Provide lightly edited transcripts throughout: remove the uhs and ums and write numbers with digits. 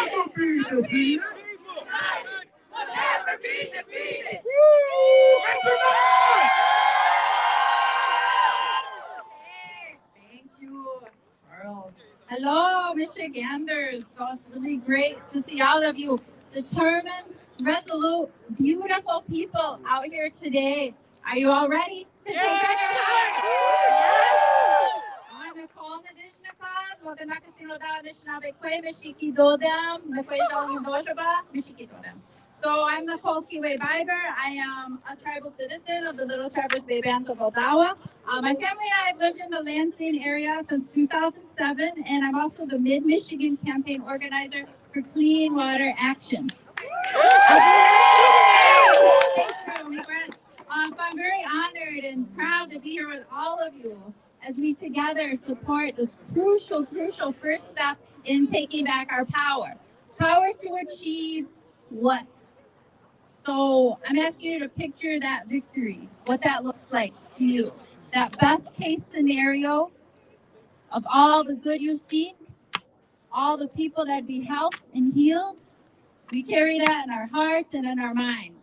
never be defeated. Will never be defeated. Woo! Make some noise! Thank you, Earl. Hello, Michiganders. So it's really great to see all of you determined, resolute, beautiful people out here today. Are you all ready to take back your power? Yes. I'm Nicole Nadishnikas. Maganda kasi no da Anishinaabe kwe Mishiki Dodam. Nakwe Shawang Doshaba, Mishiki Dodam. So I'm Nicole Kiwe Biber. I am a tribal citizen of the Little Traverse Bay Bands of Odawa. My family and I have lived in the Lansing area since 2007, and I'm also the Mid-Michigan campaign organizer for Clean Water Action. Thank you, Miigwech. So I'm very honored and proud to be here with all of you as we together support this crucial first step in taking back our power. Power to achieve what? So I'm asking you to picture that victory, what that looks like to you. That best case scenario of all the good you've seen, all the people that be helped and healed. We carry that in our hearts and in our minds.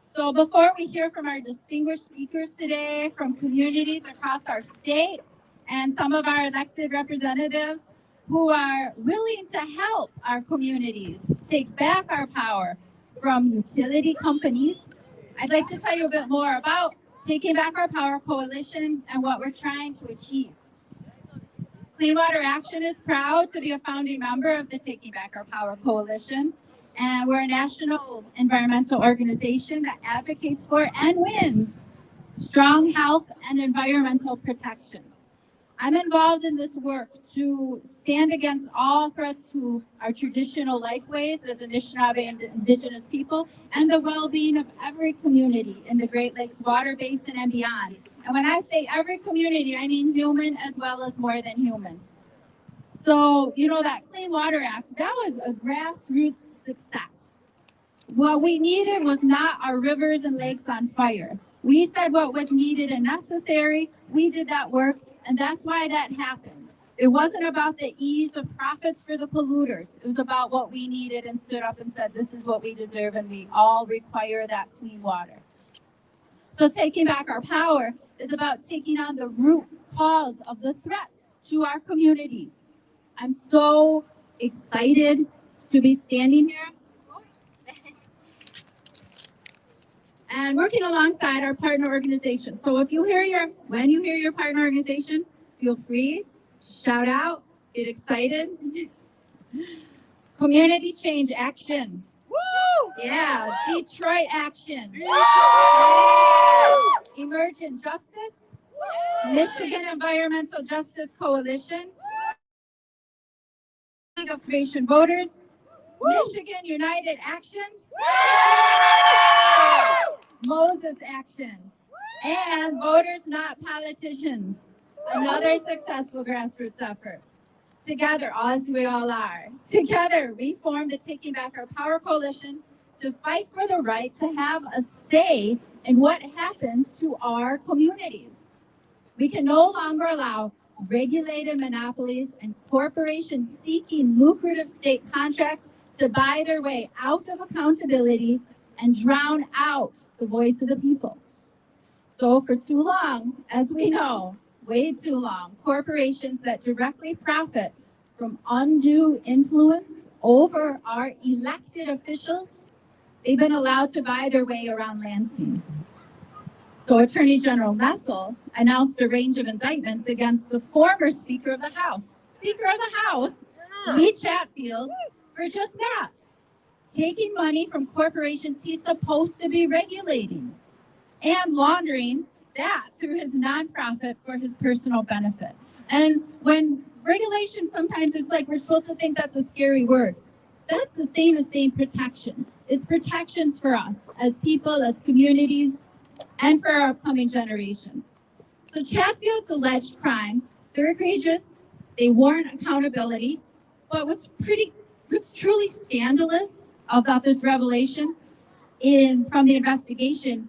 So before we hear from our distinguished speakers today from communities across our state and some of our elected representatives who are willing to help our communities take back our power from utility companies, I'd like to tell you a bit more about Taking Back Our Power Coalition and what we're trying to achieve. Clean Water Action is proud to be a founding member of the Taking Back Our Power Coalition. And we're a national environmental organization that advocates for and wins strong health and environmental protections. I'm involved in this work to stand against all threats to our traditional lifeways as Anishinaabe and Indigenous people and the well-being of every community in the Great Lakes water basin and beyond. And when I say every community, I mean human as well as more than human. So, that Clean Water Act, that was a grassroots success. What we needed was not our rivers and lakes on fire. We said what was needed and necessary. We did that work, and that's why that happened. It wasn't about the ease of profits for the polluters. It was about what we needed and stood up and said, this is what we deserve, and we all require that clean water. So taking back our power is about taking on the root cause of the threats to our communities. I'm so excited to be standing here and working alongside our partner organization. So when you hear your partner organization, feel free, shout out, get excited. Community Change Action. Woo! Yeah, Detroit Action. Emergent Justice, Michigan Environmental Justice Coalition, League of Creation Voters, Michigan United Action, Moses Action, and Voters Not Politicians, another successful grassroots effort. Together, as we all are, together we form the Taking Back Our Power Coalition to fight for the right to have a say in what happens to our communities. We can no longer allow regulated monopolies and corporations seeking lucrative state contracts to buy their way out of accountability and drown out the voice of the people. So for too long, as we know, way too long, corporations that directly profit from undue influence over our elected officials, they've been allowed to buy their way around Lansing. So Attorney General Nessel announced a range of indictments against the former Speaker of the House, Lee Chatfield, for just that, taking money from corporations he's supposed to be regulating and laundering that through his nonprofit for his personal benefit. And when regulation, sometimes it's like we're supposed to think that's a scary word. That's the same as saying protections. It's protections for us as people, as communities, and for our upcoming generations. So Chatfield's alleged crimes, they're egregious, they warrant accountability, but what's truly scandalous about this revelation from the investigation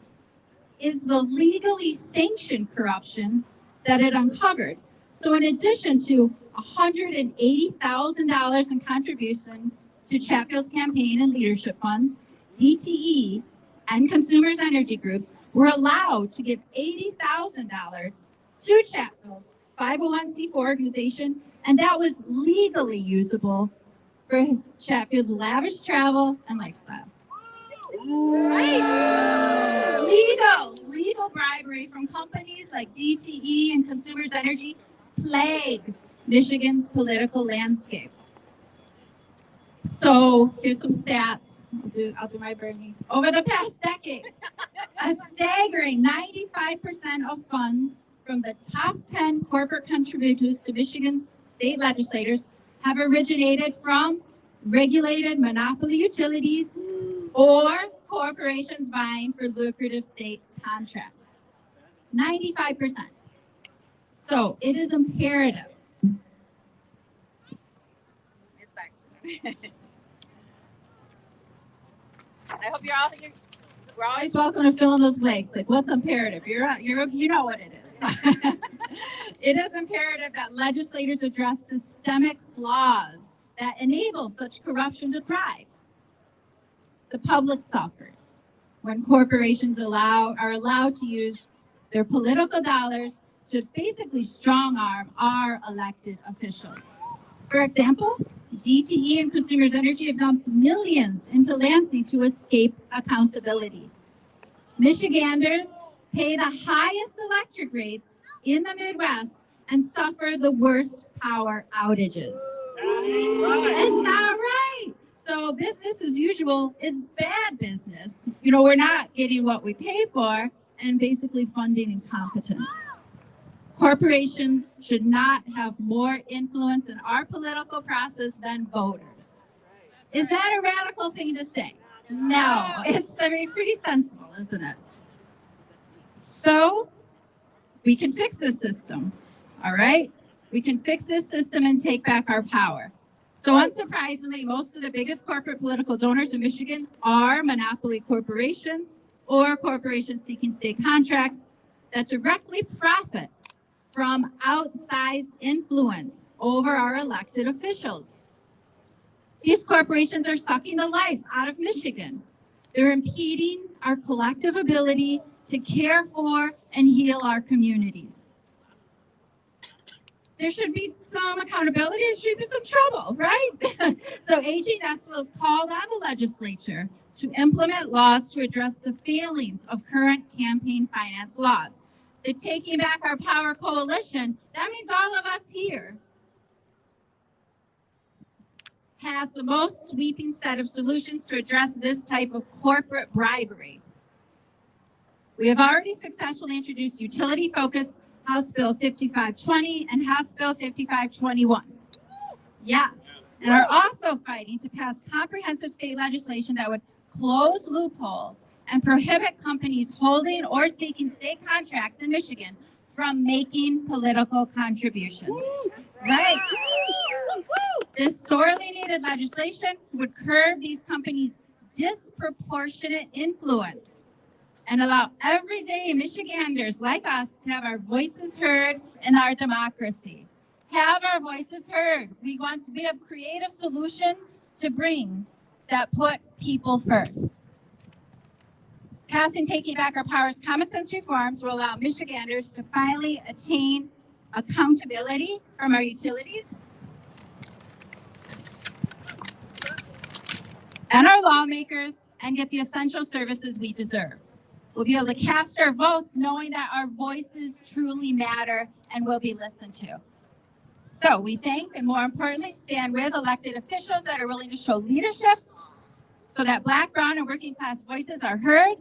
is the legally sanctioned corruption that it uncovered. So in addition to $180,000 in contributions to Chatfield's campaign and leadership funds, DTE and consumers energy groups were allowed to give $80,000 to Chatfield's 501c4 organization, and that was legally usable for Chatfield's lavish travel and lifestyle. Right? Legal bribery from companies like DTE and Consumers Energy plagues Michigan's political landscape. So here's some stats. I'll do my Bernie. Over the past decade, a staggering 95% of funds from the top 10 corporate contributors to Michigan's state legislators have originated from regulated monopoly utilities or corporations vying for lucrative state contracts. 95%. So it is imperative. I hope we're always welcome to fill in those blanks. Like, what's imperative? You know what it is. It is imperative that legislators address systemic flaws that enable such corruption to thrive. The public suffers when corporations are allowed to use their political dollars to basically strong arm our elected officials. For example, DTE and Consumers Energy have dumped millions into Lansing to escape accountability. Michiganders pay the highest electric rates in the Midwest and suffer the worst power outages. It's not right. So business as usual is bad business. We're not getting what we pay for and basically funding incompetence. Corporations should not have more influence in our political process than voters. Is that a radical thing to say? No, it's pretty sensible, isn't it? So we can fix this system, all right? We can fix this system and take back our power. So unsurprisingly, most of the biggest corporate political donors in Michigan are monopoly corporations or corporations seeking state contracts that directly profit from outsized influence over our elected officials. These corporations are sucking the life out of Michigan. They're impeding our collective ability to care for and heal our communities. There should be some accountability, there should be some trouble, right? So AG Nestle has called on the legislature to implement laws to address the failings of current campaign finance laws. The Taking Back Our Power Coalition, that means all of us here, has the most sweeping set of solutions to address this type of corporate bribery. We have already successfully introduced utility-focused House Bill 5520 and House Bill 5521. Yes, and are also fighting to pass comprehensive state legislation that would close loopholes and prohibit companies holding or seeking state contracts in Michigan from making political contributions. Right. This sorely needed legislation would curb these companies' disproportionate influence and allow everyday Michiganders like us to have our voices heard in our democracy. Have our voices heard. We have creative solutions to bring that put people first. Passing Taking Back Our Power's common sense reforms will allow Michiganders to finally attain accountability from our utilities and our lawmakers and get the essential services we deserve. We'll be able to cast our votes knowing that our voices truly matter and will be listened to. So we thank and more importantly stand with elected officials that are willing to show leadership so that Black, brown, and working class voices are heard.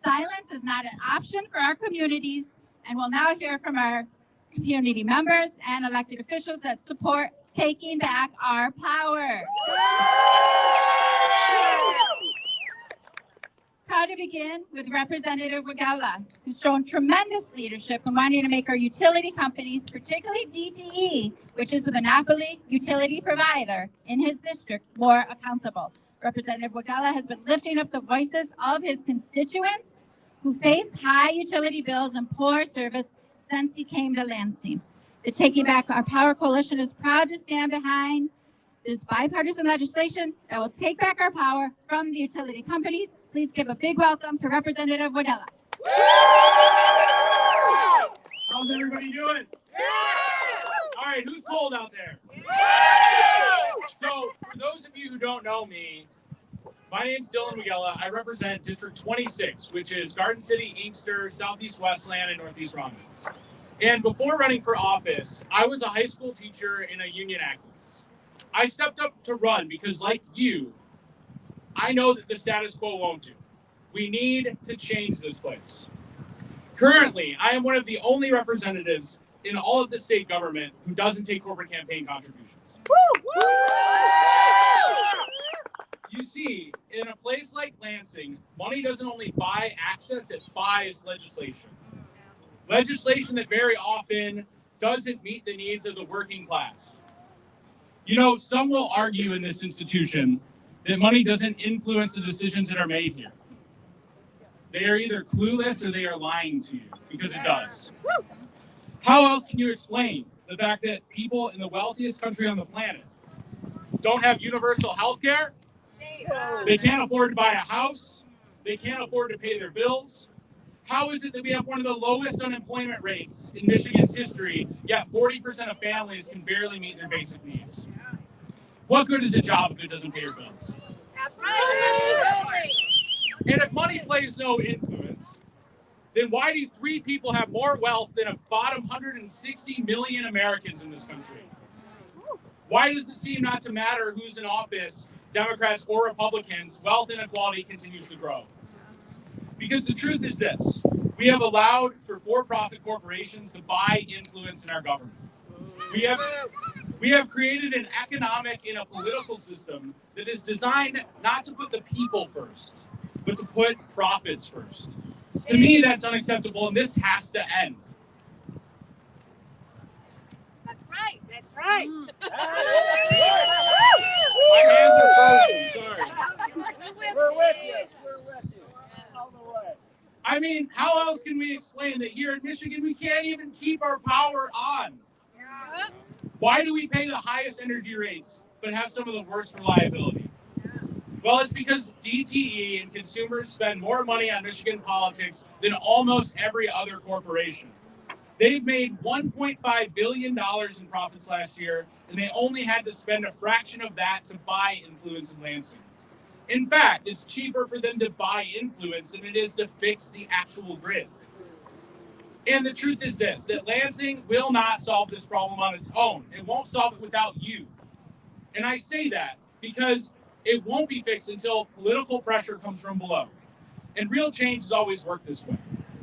Silence is not an option for our communities, and we'll now hear from our community members and elected officials that support taking back our power. Proud to begin with Representative Wagella, who's shown tremendous leadership in wanting to make our utility companies, particularly DTE, which is the monopoly utility provider in his district, more accountable. Representative Wagella has been lifting up the voices of his constituents who face high utility bills and poor service since he came to Lansing. The Taking Back Our Power Coalition is proud to stand behind this bipartisan legislation that will take back our power from the utility companies. Please give a big welcome to Representative Wagella. How's everybody doing? All right, who's cold out there? So, for those of you who don't know me, my name's Dylan Wagella. I represent District 26, which is Garden City, Inkster, Southeast Westland, and Northeast Romulus. And before running for office, I was a high school teacher and a union activist. I stepped up to run because, like you, I know that the status quo won't do. We need to change this place. Currently, I am one of the only representatives in all of the state government who doesn't take corporate campaign contributions. You see, in a place like Lansing, money doesn't only buy access, it buys legislation. Legislation that very often doesn't meet the needs of the working class. You know, some will argue in this institution that money doesn't influence the decisions that are made here. They are either clueless or they are lying to you, because it does. How else can you explain the fact that people in the wealthiest country on the planet don't have universal health care? They can't afford to buy a house. They can't afford to pay their bills. How is it that we have one of the lowest unemployment rates in Michigan's history, yet 40% of families can barely meet their basic needs? What good is a job if it doesn't pay your bills? That's right. And if money plays no influence, then why do 3 people have more wealth than a bottom 160 million Americans in this country? Why does it seem not to matter who's in office, Democrats or Republicans, wealth inequality continues to grow? Because the truth is this: we have allowed for-profit corporations to buy influence in our government. We have created an economic and a political system that is designed not to put the people first, but to put profits first. To me, that's unacceptable, and this has to end. That's right. That's right. My hands are frozen, sorry. We're with you. We're with you. All the way. I mean, how else can we explain that here in Michigan we can't even keep our power on? Why do we pay the highest energy rates but have some of the worst reliability? Well, it's because DTE and consumers spend more money on Michigan politics than almost every other corporation. They've made $1.5 billion in profits last year, and they only had to spend a fraction of that to buy influence in Lansing. In fact, it's cheaper for them to buy influence than it is to fix the actual grid. And the truth is this, that Lansing will not solve this problem on its own. It won't solve it without you. And I say that because it won't be fixed until political pressure comes from below. And real change has always worked this way.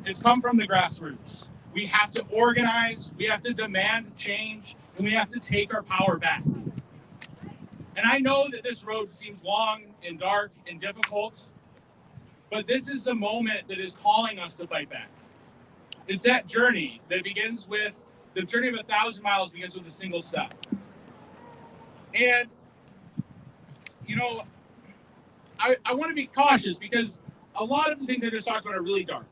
It's come from the grassroots. We have to organize, we have to demand change, and we have to take our power back. And I know that this road seems long and dark and difficult, but this is the moment that is calling us to fight back. It's that journey that begins with, the journey of 1,000 miles begins with a single step. And, you know, I want to be cautious because a lot of the things I just talked about are really dark.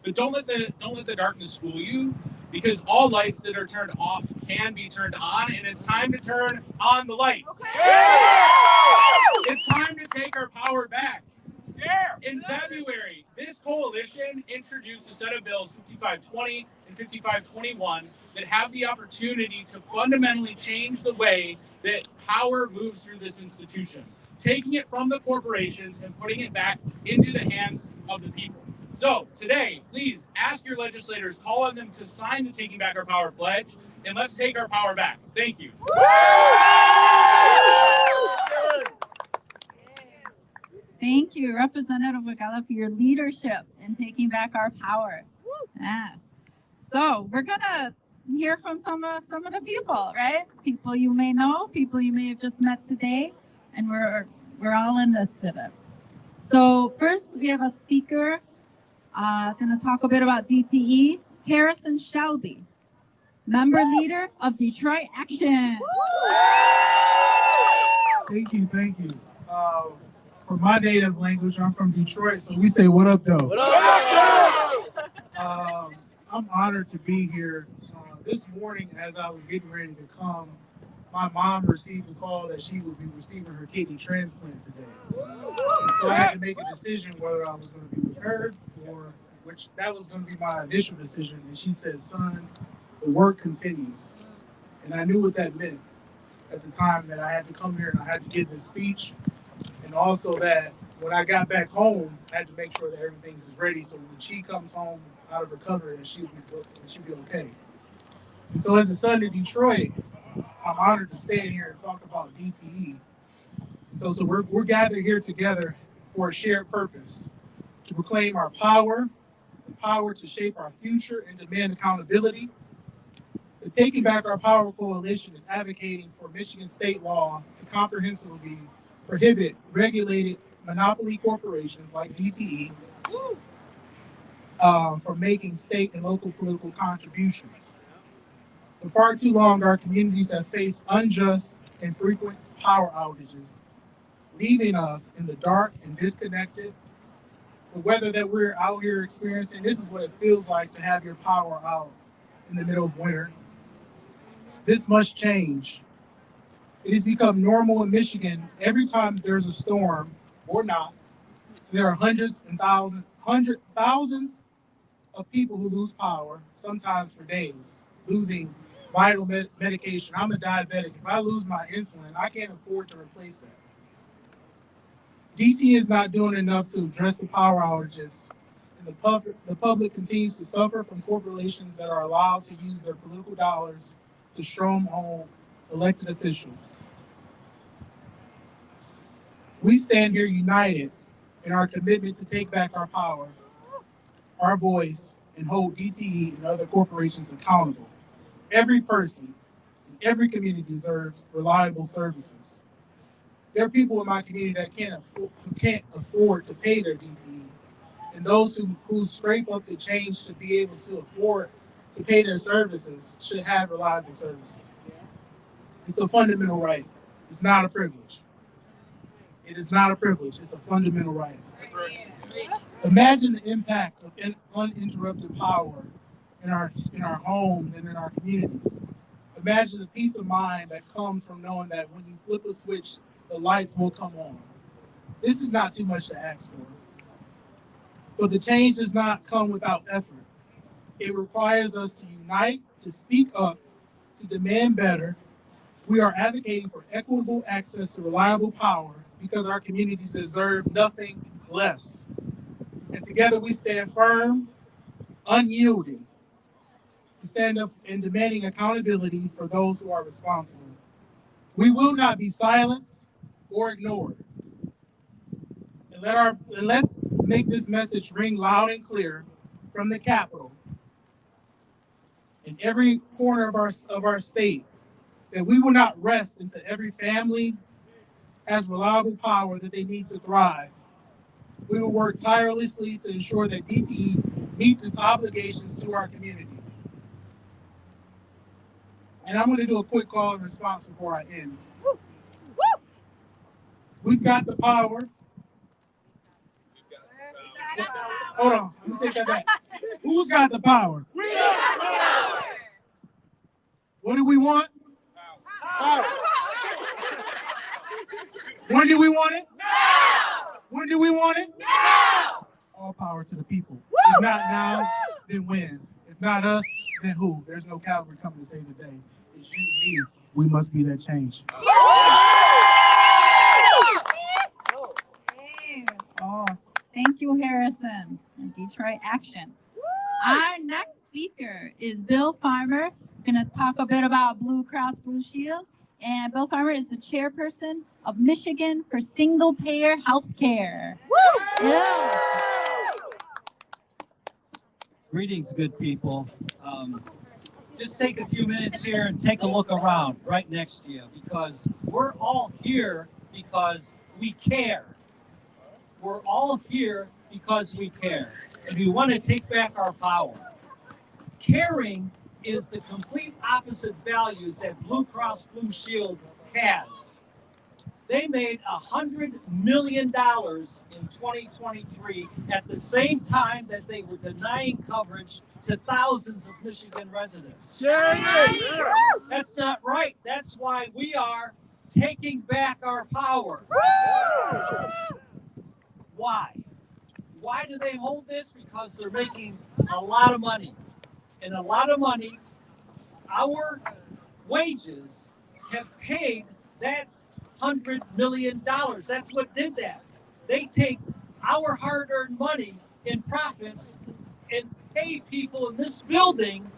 But don't let the darkness fool you, because all lights that are turned off can be turned on, and it's time to turn on the lights. Yeah. It's time to take our power back. Yeah. In February, this coalition introduced a set of bills, 5520 and 5521, that have the opportunity to fundamentally change the way that power moves through this institution, taking it from the corporations and putting it back into the hands of the people. So today, please ask your legislators, call on them to sign the Taking Back Our Power pledge, and let's take our power back. Thank you. Thank you, Representative Wagella, for your leadership in taking back our power. Yeah. So we're gonna hear from some of the people, right? People you may know, people you may have just met today, and we're all in this with it. So first, we have a speaker going to talk a bit about DTE, Harrison Shelby, member leader of Detroit Action. Thank you. For my native language, I'm from Detroit, so we say, what up, though? What up, I'm honored to be here. this morning, as I was getting ready to come, my mom received a call that she would be receiving her kidney transplant today. And so I had to make a decision whether I was going to be with her or which that was going to be my initial decision. And she said, son, the work continues. And I knew what that meant at the time that I had to come here and I had to give this speech. And also that when I got back home, I had to make sure that everything's ready so when she comes home out of recovery, that she'll be okay. And so as a son of Detroit, I'm honored to stand here and talk about DTE. And so we're gathered here together for a shared purpose, to proclaim our power, the power to shape our future and demand accountability. The Taking Back Our Power Coalition is advocating for Michigan state law to comprehensively prohibit regulated monopoly corporations like DTE from making state and local political contributions. For far too long, our communities have faced unjust and frequent power outages, leaving us in the dark and disconnected. The weather that we're out here experiencing, this is what it feels like to have your power out in the middle of winter. This must change. It has become normal in Michigan. Every time there's a storm or not, there are thousands of people who lose power, sometimes for days, losing vital medication. I'm a diabetic. If I lose my insulin, I can't afford to replace that. DC is not doing enough to address the power outages, and the public continues to suffer from corporations that are allowed to use their political dollars to stronghold elected officials. We stand here united in our commitment to take back our power, our voice, and hold DTE and other corporations accountable. Every person in every community deserves reliable services. There are people in my community that who can't afford to pay their DTE, and those who scrape up the change to be able to afford to pay their services should have reliable services. It's a fundamental right. It's not a privilege. It is not a privilege. It's a fundamental right. That's right. Imagine the impact of uninterrupted power in our homes and in our communities. Imagine the peace of mind that comes from knowing that when you flip a switch, the lights will come on. This is not too much to ask for. But the change does not come without effort. It requires us to unite, to speak up, to demand better. We are advocating for equitable access to reliable power because our communities deserve nothing less. And together we stand firm, unyielding, to stand up and demanding accountability for those who are responsible. We will not be silenced or ignored. And let's make this message ring loud and clear from the Capitol in every corner of our state, that we will not rest until every family has reliable power that they need to thrive. We will work tirelessly to ensure that DTE meets its obligations to our community. And I'm going to do a quick call and response before I end. We've got the power. Hold on, let me take that back. Who's got the power? We got the power. What do we want? Power. When do we want it? Now. When do we want it? Now. All power to the people. If not now, then when? If not us, then who? There's no Calvary coming to save the day. It's you and me. We must be that change. Oh, thank you, Harrison, and Detroit Action. Our next speaker is Bill Farmer. We're going to talk a bit about Blue Cross Blue Shield. And Bill Farmer is the chairperson of Michigan for Single Payer Healthcare. Yeah. Greetings, good people. Just take a few minutes here and take a look around right next to you, because we're all here because we care. We're all here because we care, and we want to take back our power. Caring is the complete opposite values that Blue Cross Blue Shield has. They made $100 million in 2023 at the same time that they were denying coverage to thousands of Michigan residents. That's not right. That's why we are taking back our power. Why? Why do they hold this? Because they're making a lot of money. And a lot of money, our wages have paid that $100 million. That's what did that. They take our hard-earned money in profits and pay people in this building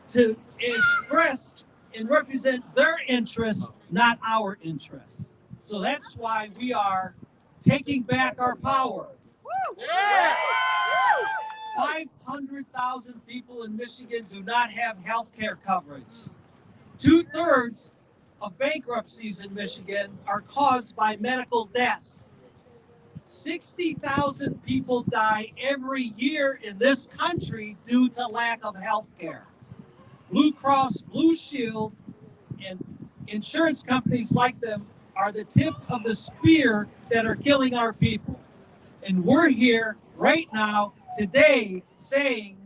to express and represent their interests, not our interests. So that's why we are taking back our power. 500,000 people in Michigan do not have health care coverage. 2/3 of bankruptcies in Michigan are caused by medical debt. 60,000 people die every year in this country due to lack of health care. Blue Cross Blue Shield and insurance companies like them are the tip of the spear that are killing our people. And we're here right now, today, saying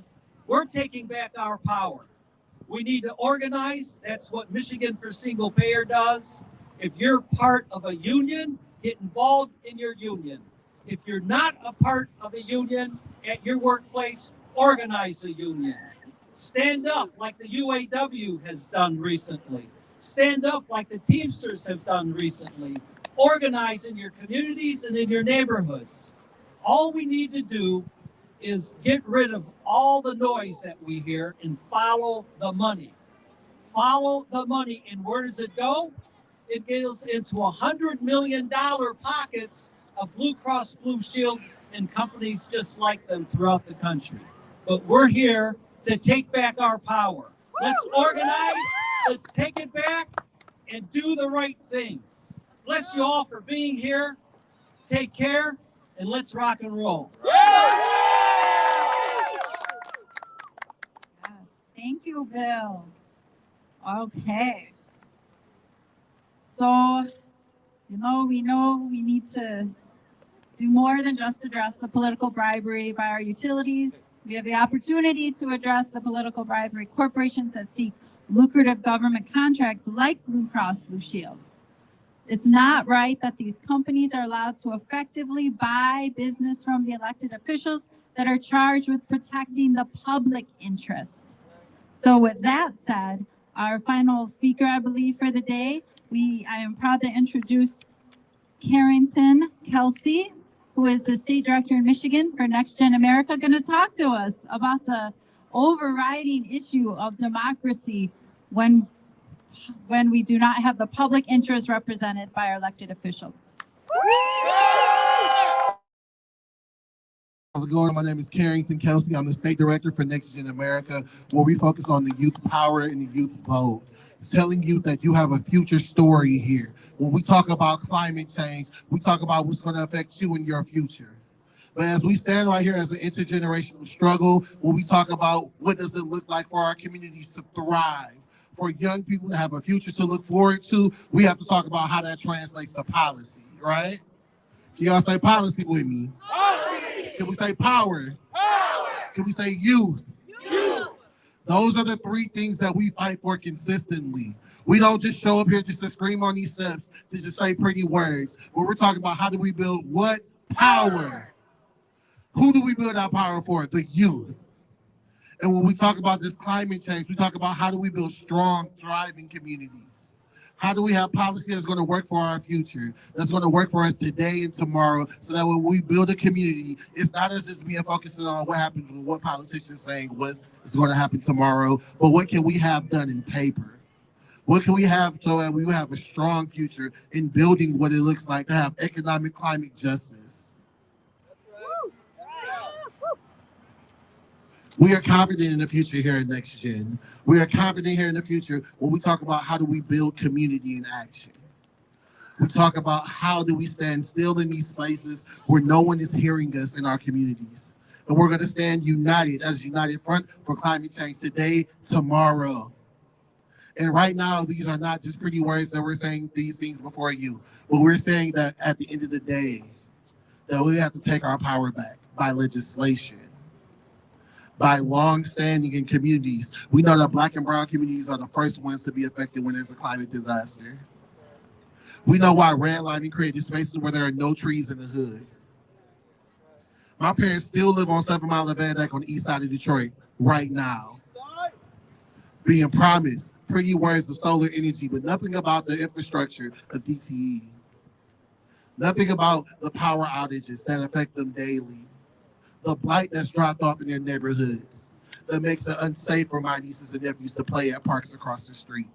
we're taking back our power. We need to organize. That's what Michigan for Single Payer does. If you're part of a union, get involved in your union. If you're not a part of a union at your workplace, organize a union. Stand up like the UAW has done recently. Stand up like the Teamsters have done recently. Organize in your communities and in your neighborhoods. All we need to do is get rid of all the noise that we hear and follow the money. Follow the money. And where does it go? It goes into $100 million pockets of Blue Cross Blue Shield and companies just like them throughout the country. But we're here to take back our power. Let's organize, let's take it back, and do the right thing. Bless you all for being here. Take care, and let's rock and roll. Thank you, Bill. Okay. So, we know we need to do more than just address the political bribery by our utilities. We have the opportunity to address the political bribery corporations that seek lucrative government contracts like Blue Cross Blue Shield. It's not right that these companies are allowed to effectively buy business from the elected officials that are charged with protecting the public interest. So with that said, our final speaker, I believe, for the day, I am proud to introduce Carrington Kelsey, who is the State Director in Michigan for Next Gen America, going to talk to us about the overriding issue of democracy when we do not have the public interest represented by our elected officials. How's it going? My name is Carrington Kelsey. I'm the State Director for Next Gen America, where we focus on the youth power and the youth vote. Telling you that you have a future story here. When we talk about climate change, we talk about what's going to affect you in your future. But as we stand right here as an intergenerational struggle, when we talk about what does it look like for our communities to thrive, for young people to have a future to look forward to, we have to talk about how that translates to policy, right? Can y'all say policy with me? Policy. Can we say power? Power. Can we say youth? Youth. Those are the three things that we fight for consistently. We don't just show up here just to scream on these steps, to just say pretty words. When we're talking about how do we build what? Power. Who do we build our power for? The youth. And when we talk about this climate change, we talk about how do we build strong, thriving communities? How do we have policy that's going to work for our future, that's going to work for us today and tomorrow, so that when we build a community, it's not as just being focused on what happens with what politicians saying what is going to happen tomorrow, but what can we have done in paper? What can we have so that we will have a strong future in building what it looks like to have economic climate justice? We are confident in the future here at Next Gen. We are confident here in the future when we talk about how do we build community in action. We talk about how do we stand still in these spaces where no one is hearing us in our communities. And we're going to stand united as United Front for Climate Change today, tomorrow. And right now, these are not just pretty words that we're saying these things before you, but we're saying that at the end of the day, that we have to take our power back by legislation, by long standing in communities. We know that Black and brown communities are the first ones to be affected when there's a climate disaster. We know why redlining created spaces where there are no trees in the hood. My parents still live on 7 Mile of Van Dyke on the east side of Detroit right now, being promised pretty words of solar energy, but nothing about the infrastructure of DTE. Nothing about the power outages that affect them daily. The blight that's dropped off in their neighborhoods that makes it unsafe for my nieces and nephews to play at parks across the street.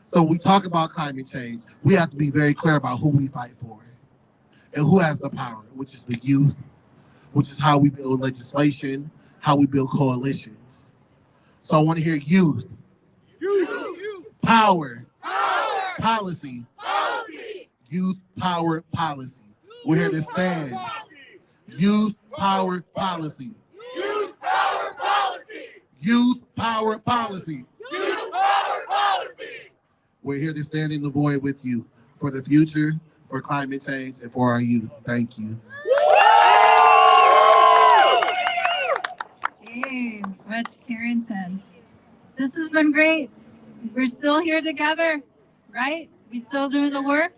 So when we talk about climate change, we have to be very clear about who we fight for and who has the power, which is the youth, which is how we build legislation, how we build coalitions. So I want to hear youth, power, policy, youth, power, policy. We're here to stand. Youth, power, policy. Youth power policy. Youth, power, policy. Youth power policy. We're here to stand in the void with you for the future, for climate change, and for our youth. Thank you. Hey, Rich Carrington. This has been great. We're still here together, right? We still doing the work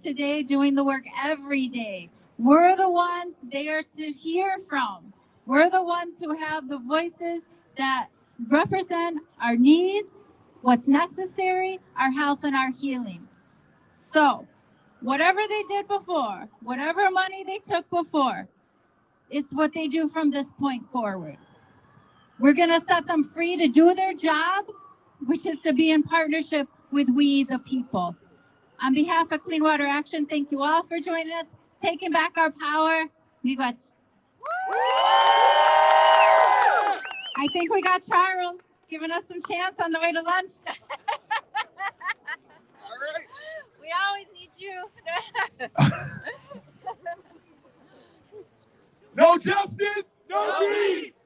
today, doing the work every day. We're the ones they are to hear from. We're the ones who have the voices that represent our needs, what's necessary, our health, and our healing. So, whatever they did before, whatever money they took before, it's what they do from this point forward. We're going to set them free to do their job, which is to be in partnership with we, the people. On behalf of Clean Water Action, thank you all for joining us, taking back our power. Miigwech. I think we got Charles giving us some chants on the way to lunch. All right. We always need you. No justice, No peace.